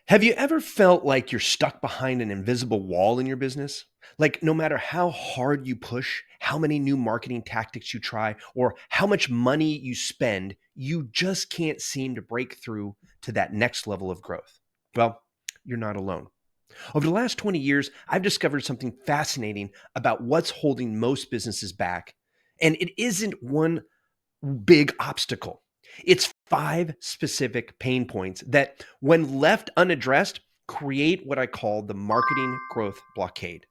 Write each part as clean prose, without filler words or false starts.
Have you ever felt like you're stuck behind an invisible wall in your business? Like, no matter how hard you push, how many new marketing tactics you try, or how much money you spend, you just can't seem to break through to that next level of growth. Well, you're not alone. Over the last 20 years, I've discovered something fascinating about what's holding most businesses back. And it isn't one big obstacle. It's five specific pain points that, when left unaddressed, create what I call the marketing growth blockade.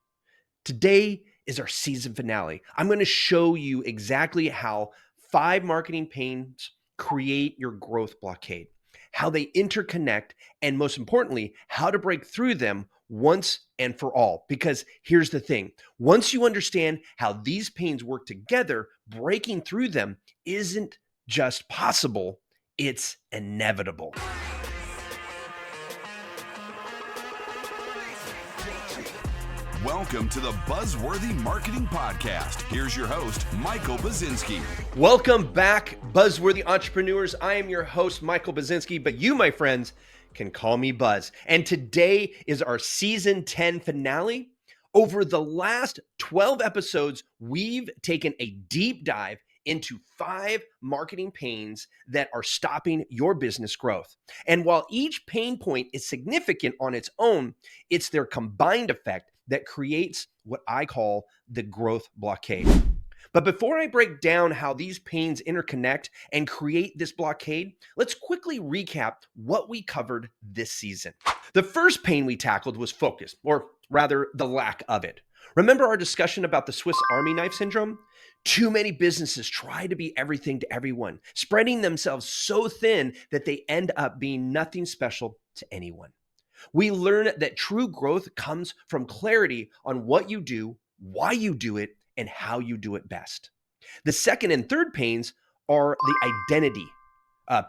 Today is our season finale. I'm going to show you exactly how five marketing pains create your growth blockade, how they interconnect, and most importantly, how to break through them once and for all. Because here's the thing, once you understand how these pains work together, breaking through them isn't just possible, it's inevitable. Welcome to the Buzzworthy Marketing Podcast. Here's your host, Michael Buzinski. Welcome back, Buzzworthy entrepreneurs. I am your host, Michael Buzinski, but you, my friends, can call me Buzz. And today is our season 10 finale. Over the last 12 episodes, we've taken a deep dive into five marketing pains that are stopping your business growth. And while each pain point is significant on its own, it's their combined effect that creates what I call the growth blockade. But before I break down how these pains interconnect and create this blockade, let's quickly recap what we covered this season. The first pain we tackled was focus, or rather the lack of it. Remember our discussion about the Swiss Army knife syndrome? Too many businesses try to be everything to everyone, spreading themselves so thin that they end up being nothing special to anyone. We learn that true growth comes from clarity on what you do, why you do it, and how you do it best. The second and third pains are the identity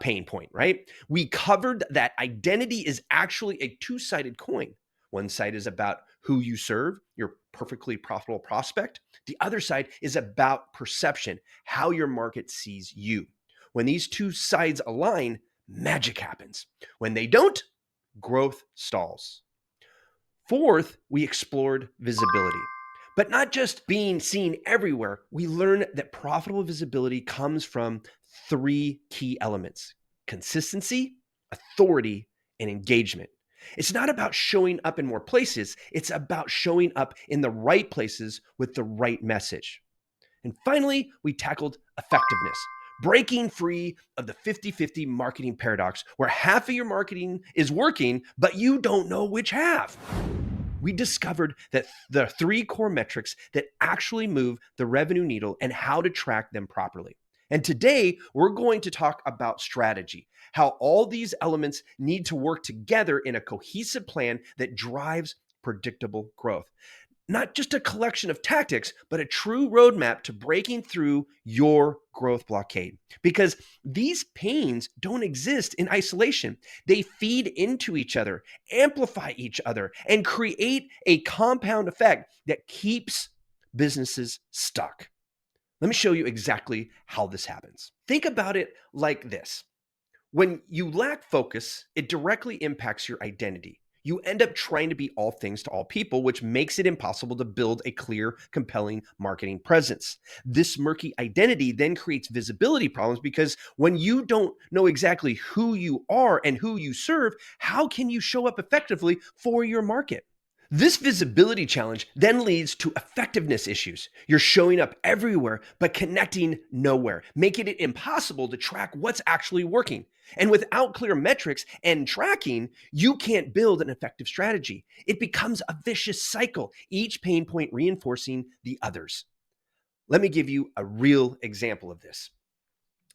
pain point, right? We covered that identity is actually a two-sided coin. One side is about who you serve, your perfectly profitable prospect. The other side is about perception, how your market sees you. When these two sides align, magic happens. When they don't, growth stalls. Fourth, we explored visibility. But not just being seen everywhere, we learned that profitable visibility comes from three key elements: consistency, authority, and engagement. It's not about showing up in more places, it's about showing up in the right places with the right message. And finally, we tackled effectiveness, breaking free of the 50-50 marketing paradox, where half of your marketing is working, but you don't know which half. We discovered that the three core metrics that actually move the revenue needle and how to track them properly. And today, we're going to talk about strategy, how all these elements need to work together in a cohesive plan that drives predictable growth. Not just a collection of tactics, but a true roadmap to breaking through your growth blockade. Because these pains don't exist in isolation. They feed into each other, amplify each other, and create a compound effect that keeps businesses stuck. Let me show you exactly how this happens. Think about it like this. When you lack focus, it directly impacts your identity. You end up trying to be all things to all people, which makes it impossible to build a clear, compelling marketing presence. This murky identity then creates visibility problems because when you don't know exactly who you are and who you serve, how can you show up effectively for your market? This visibility challenge then leads to effectiveness issues. You're showing up everywhere, but connecting nowhere, making it impossible to track what's actually working. And without clear metrics and tracking, you can't build an effective strategy. It becomes a vicious cycle, each pain point reinforcing the others. Let me give you a real example of this.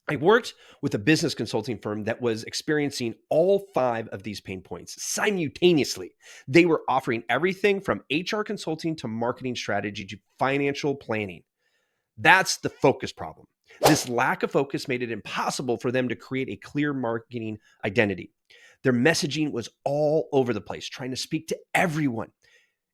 I worked with a business consulting firm that was experiencing all five of these pain points simultaneously. They were offering everything from HR consulting to marketing strategy to financial planning. That's the focus problem. This lack of focus made it impossible for them to create a clear marketing identity. Their messaging was all over the place, trying to speak to everyone.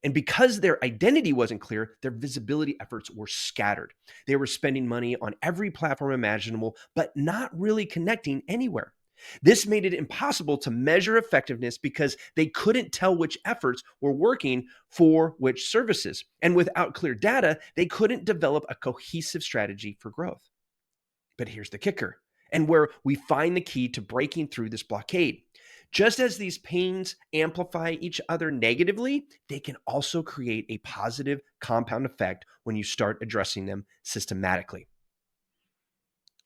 And because their identity wasn't clear, their visibility efforts were scattered. They were spending money on every platform imaginable, but not really connecting anywhere. This made it impossible to measure effectiveness because they couldn't tell which efforts were working for which services. And without clear data, they couldn't develop a cohesive strategy for growth. But here's the kicker, and where we find the key to breaking through this blockade. Just as these pains amplify each other negatively, they can also create a positive compound effect when you start addressing them systematically.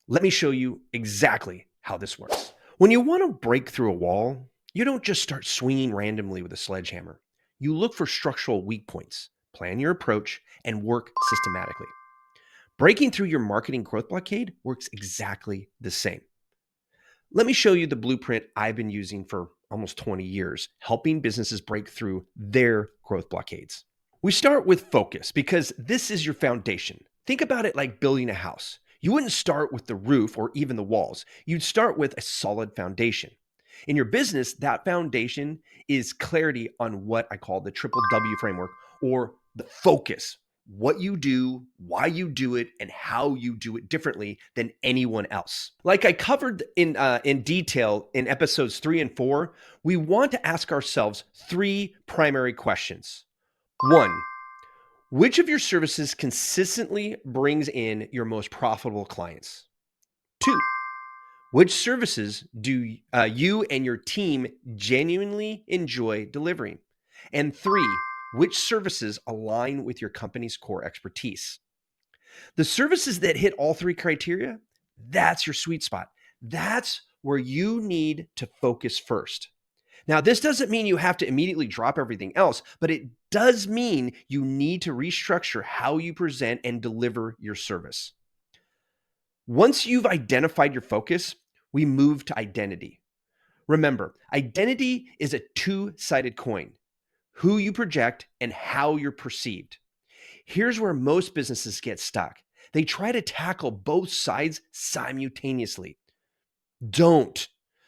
Let me show you exactly how this works. When you want to break through a wall, you don't just start swinging randomly with a sledgehammer. You look for structural weak points, plan your approach, and work systematically. Breaking through your marketing growth blockade works exactly the same. Let me show you the blueprint I've been using for almost 20 years, helping businesses break through their growth blockades. We start with focus because this is your foundation. Think about it like building a house. You wouldn't start with the roof or even the walls. You'd start with a solid foundation. In your business, that foundation is clarity on what I call the triple W framework, or the focus. What you do, why you do it, and how you do it differently than anyone else. Like I covered in detail in episodes 3 and 4, we want to ask ourselves 3 primary questions. 1, which of your services consistently brings in your most profitable clients? 2, which services do you and your team genuinely enjoy delivering? And 3, which services align with your company's core expertise? The services that hit all 3 criteria, that's your sweet spot. That's where you need to focus first. Now, this doesn't mean you have to immediately drop everything else, but it does mean you need to restructure how you present and deliver your service. Once you've identified your focus, we move to identity. Remember, identity is a 2-sided coin: who you project and how you're perceived. Here's where most businesses get stuck. They try to tackle both sides simultaneously. Don't.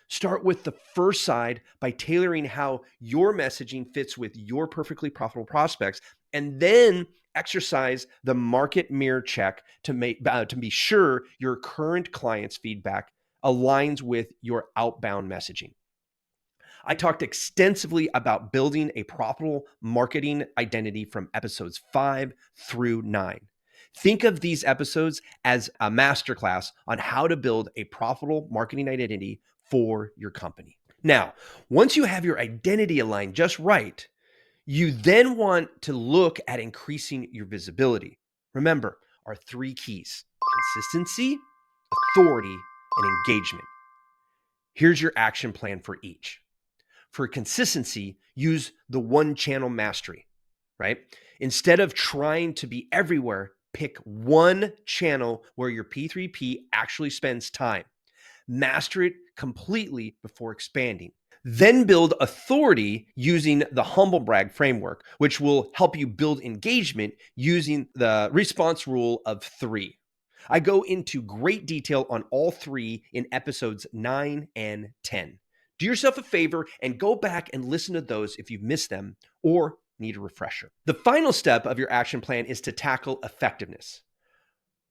Start with the first side by tailoring how your messaging fits with your perfectly profitable prospects, and then exercise the market mirror check to be sure your current clients' feedback aligns with your outbound messaging. I talked extensively about building a profitable marketing identity from episodes 5 through 9. Think of these episodes as a masterclass on how to build a profitable marketing identity for your company. Now, once you have your identity aligned just right, you then want to look at increasing your visibility. Remember, our 3 keys: consistency, authority, and engagement. Here's your action plan for each. For consistency, use the one channel mastery, right? Instead of trying to be everywhere, pick one channel where your P3P actually spends time. Master it completely before expanding. Then build authority using the humble brag framework, which will help you build engagement using the response rule of 3. I go into great detail on all 3 in episodes 9 and 10. Do yourself a favor and go back and listen to those if you've missed them or need a refresher. The final step of your action plan is to tackle effectiveness.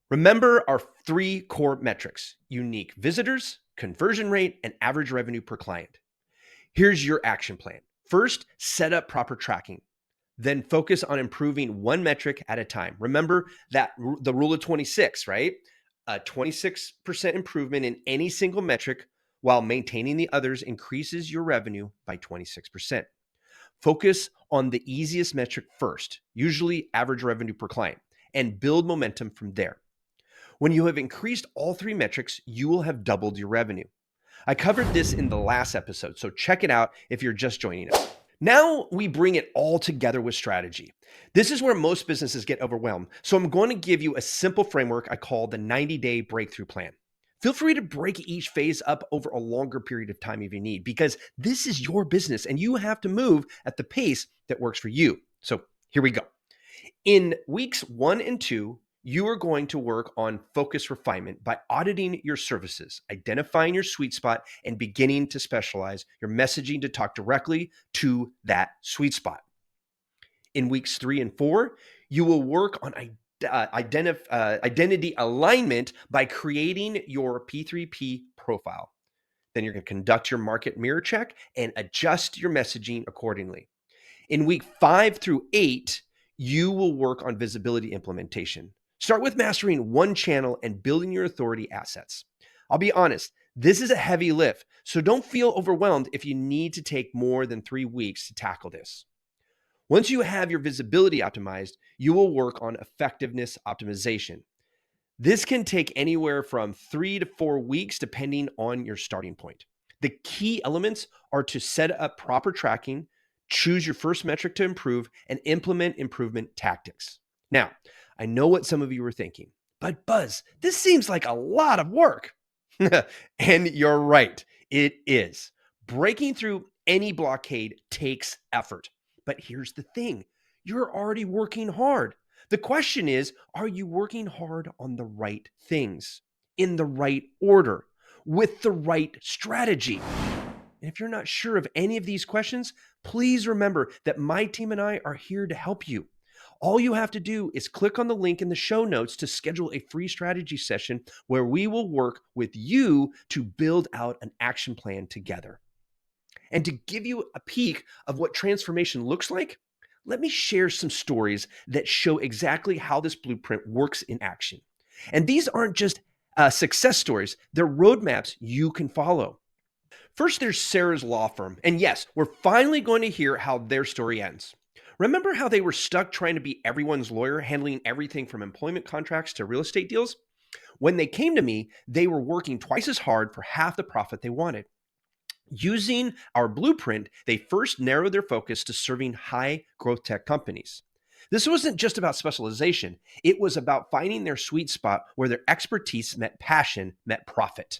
Remember our 3 core metrics: unique visitors, conversion rate, and average revenue per client. Here's your action plan. First, set up proper tracking. Then focus on improving one metric at a time. Remember that the rule of 26, right? A 26% improvement in any single metric while maintaining the others increases your revenue by 26%. Focus on the easiest metric first, usually average revenue per client, and build momentum from there. When you have increased all 3 metrics, you will have doubled your revenue. I covered this in the last episode, so check it out if you're just joining us. Now we bring it all together with strategy. This is where most businesses get overwhelmed. So I'm going to give you a simple framework I call the 90-day breakthrough plan. Feel free to break each phase up over a longer period of time if you need, because this is your business and you have to move at the pace that works for you. So here we go. In weeks 1 and 2, you are going to work on focus refinement by auditing your services, identifying your sweet spot, and beginning to specialize your messaging to talk directly to that sweet spot. In weeks 3 and 4, you will work on identity alignment by creating your P3P profile. Then you're going to conduct your market mirror check and adjust your messaging accordingly. In week 5 through 8, you will work on visibility implementation. Start with mastering one channel and building your authority assets. I'll be honest, this is a heavy lift, so don't feel overwhelmed if you need to take more than 3 weeks to tackle this. Once you have your visibility optimized, you will work on effectiveness optimization. This can take anywhere from 3 to 4 weeks depending on your starting point. The key elements are to set up proper tracking, choose your first metric to improve, and implement improvement tactics. Now, I know what some of you are thinking, but Buzz, this seems like a lot of work. And you're right, it is. Breaking through any blockade takes effort. But here's the thing, you're already working hard. The question is, are you working hard on the right things, in the right order, with the right strategy? And if you're not sure of any of these questions, please remember that my team and I are here to help you. All you have to do is click on the link in the show notes to schedule a free strategy session where we will work with you to build out an action plan together. And to give you a peek of what transformation looks like, let me share some stories that show exactly how this blueprint works in action. And these aren't just success stories, they're roadmaps you can follow. First, there's Sarah's law firm. And yes, we're finally going to hear how their story ends. Remember how they were stuck trying to be everyone's lawyer, handling everything from employment contracts to real estate deals? When they came to me, they were working twice as hard for half the profit they wanted. Using our blueprint, they first narrowed their focus to serving high growth tech companies. This wasn't just about specialization. It was about finding their sweet spot where their expertise met passion, met profit.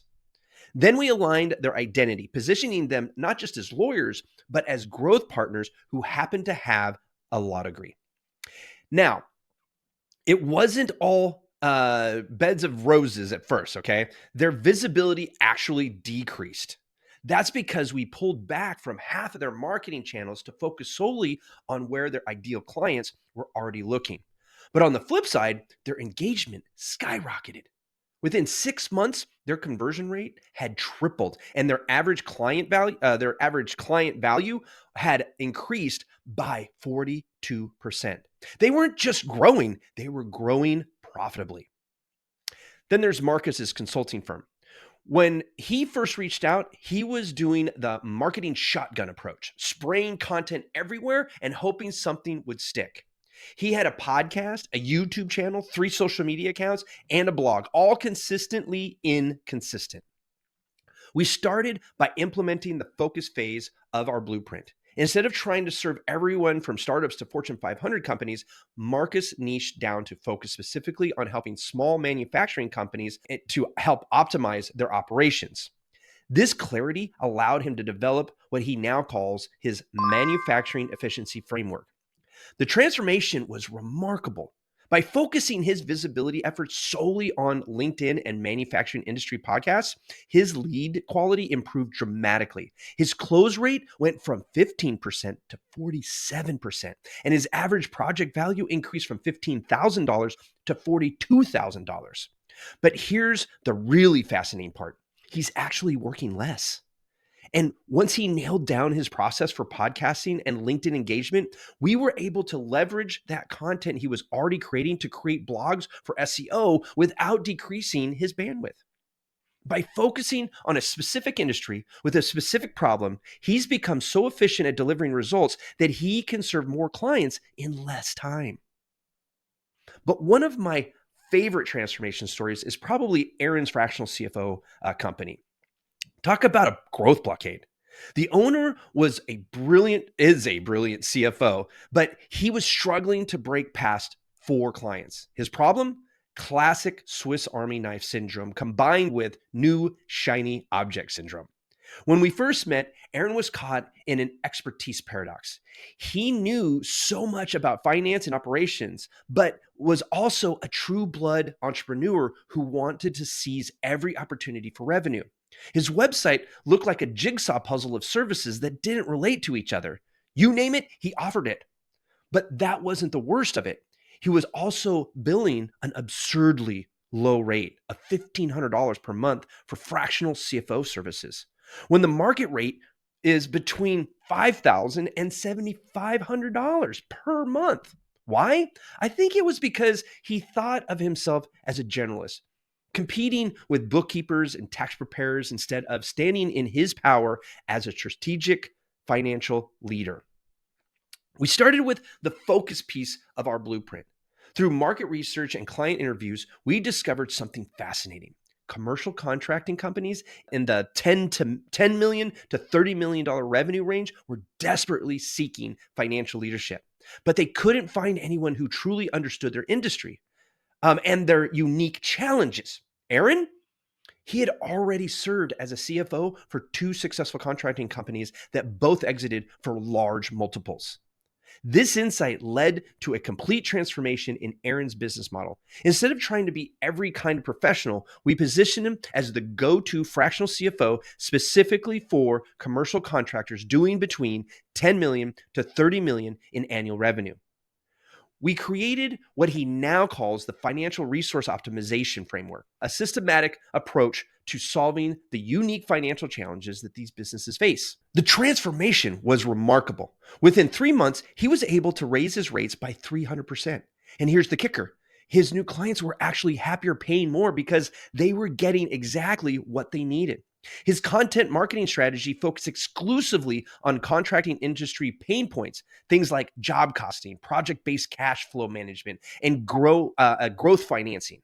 Then we aligned their identity, positioning them not just as lawyers, but as growth partners who happen to have a law degree. Now, it wasn't all beds of roses at first, okay? Their visibility actually decreased. That's because we pulled back from half of their marketing channels to focus solely on where their ideal clients were already looking. But on the flip side, their engagement skyrocketed. Within 6 months, their conversion rate had tripled, and their average client value had increased by 42%. They weren't just growing, they were growing profitably. Then there's Marcus's consulting firm. When he first reached out, he was doing the marketing shotgun approach, spraying content everywhere and hoping something would stick. He had a podcast, a YouTube channel, 3 social media accounts, and a blog, all consistently inconsistent. We started by implementing the focus phase of our blueprint. Instead of trying to serve everyone from startups to Fortune 500 companies, Marcus niched down to focus specifically on helping small manufacturing companies to help optimize their operations. This clarity allowed him to develop what he now calls his manufacturing efficiency framework. The transformation was remarkable. By focusing his visibility efforts solely on LinkedIn and manufacturing industry podcasts, his lead quality improved dramatically. His close rate went from 15% to 47%, and his average project value increased from $15,000 to $42,000. But here's the really fascinating part. He's actually working less. And once he nailed down his process for podcasting and LinkedIn engagement, we were able to leverage that content he was already creating to create blogs for SEO without decreasing his bandwidth. By focusing on a specific industry with a specific problem, he's become so efficient at delivering results that he can serve more clients in less time. But one of my favorite transformation stories is probably Aaron's fractional CFO company. Talk about a growth blockade. The owner is a brilliant CFO, but he was struggling to break past 4 clients. His problem? Classic Swiss Army knife syndrome combined with new shiny object syndrome. When we first met, Aaron was caught in an expertise paradox. He knew so much about finance and operations, but was also a true blood entrepreneur who wanted to seize every opportunity for revenue. His website looked like a jigsaw puzzle of services that didn't relate to each other. You name it, he offered it. But that wasn't the worst of it. He was also billing an absurdly low rate of $1,500 per month for fractional CFO services. when the market rate is between $5,000 and $7,500 per month. Why? I think it was because he thought of himself as a generalist, competing with bookkeepers and tax preparers instead of standing in his power as a strategic financial leader. We started with the focus piece of our blueprint. Through market research and client interviews, we discovered something fascinating. Commercial contracting companies in the $10 million to $30 million revenue range were desperately seeking financial leadership, but they couldn't find anyone who truly understood their industry and their unique challenges. Aaron, he had already served as a CFO for two successful contracting companies that both exited for large multiples. This insight led to a complete transformation in Aaron's business model. Instead of trying to be every kind of professional, we positioned him as the go-to fractional CFO specifically for commercial contractors doing between 10 million to 30 million in annual revenue. We created what he now calls the financial resource optimization framework, a systematic approach to solving the unique financial challenges that these businesses face. The transformation was remarkable. Within 3 months, he was able to raise his rates by 300%. And here's the kicker. His new clients were actually happier paying more because they were getting exactly what they needed. His content marketing strategy focused exclusively on contracting industry pain points, things like job costing, project-based cash flow management, and growth financing.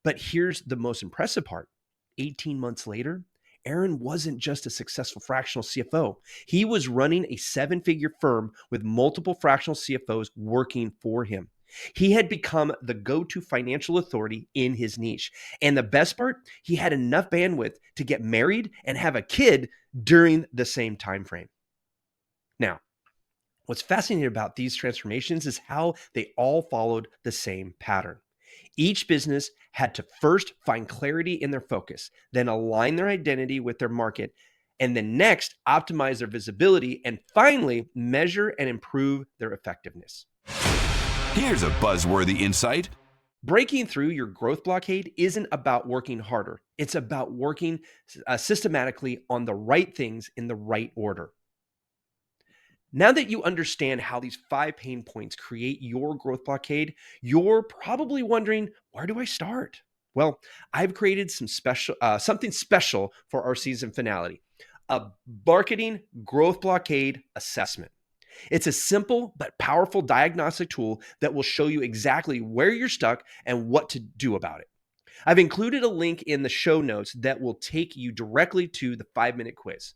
But here's the most impressive part. 18 months later, Aaron wasn't just a successful fractional CFO. He was running a 7-figure firm with multiple fractional CFOs working for him. He had become the go-to financial authority in his niche. And the best part, he had enough bandwidth to get married and have a kid during the same time frame. Now, what's fascinating about these transformations is how they all followed the same pattern. Each business had to first find clarity in their focus, then align their identity with their market, and then next optimize their visibility, and finally measure and improve their effectiveness. Here's a buzzworthy insight. Breaking through your growth blockade isn't about working harder. It's about working systematically on the right things in the right order. Now that you understand how these 5 pain points create your growth blockade, you're probably wondering, where do I start? Well, I've created something special for our season finale, a marketing growth blockade assessment. It's a simple but powerful diagnostic tool that will show you exactly where you're stuck and what to do about it. I've included a link in the show notes that will take you directly to the 5-minute quiz.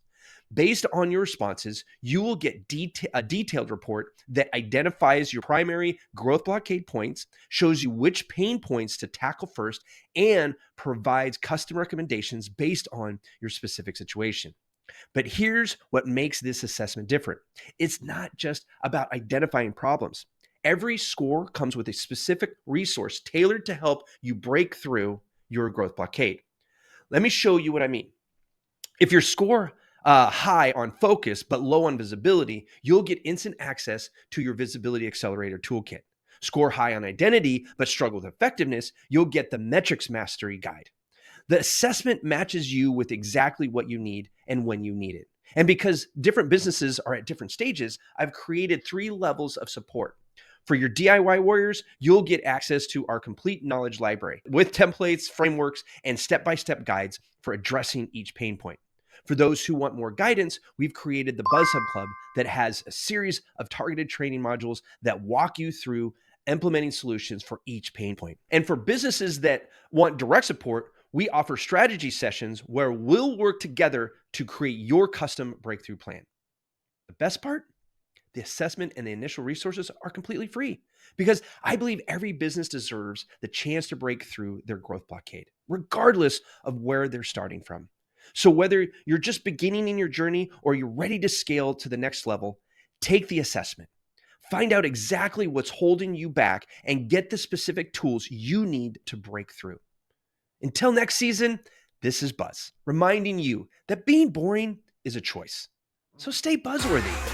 Based on your responses, you will get a detailed report that identifies your primary growth blockade points, shows you which pain points to tackle first, and provides custom recommendations based on your specific situation. But here's what makes this assessment different. It's not just about identifying problems. Every score comes with a specific resource tailored to help you break through your growth blockade. Let me show you what I mean. If your score high on focus but low on visibility, you'll get instant access to your Visibility Accelerator Toolkit. Score high on identity but struggle with effectiveness, you'll get the Metrics Mastery Guide. The assessment matches you with exactly what you need and when you need it. And because different businesses are at different stages, I've created 3 levels of support. For your DIY warriors, you'll get access to our complete knowledge library with templates, frameworks, and step-by-step guides for addressing each pain point. For those who want more guidance, we've created the Buzz Hub Club that has a series of targeted training modules that walk you through implementing solutions for each pain point. And for businesses that want direct support, we offer strategy sessions where we'll work together to create your custom breakthrough plan. The best part? The assessment and the initial resources are completely free because I believe every business deserves the chance to break through their growth blockade, regardless of where they're starting from. So whether you're just beginning in your journey or you're ready to scale to the next level, take the assessment. Find out exactly what's holding you back and get the specific tools you need to break through. Until next season, this is Buzz, reminding you that being boring is a choice. So stay buzzworthy.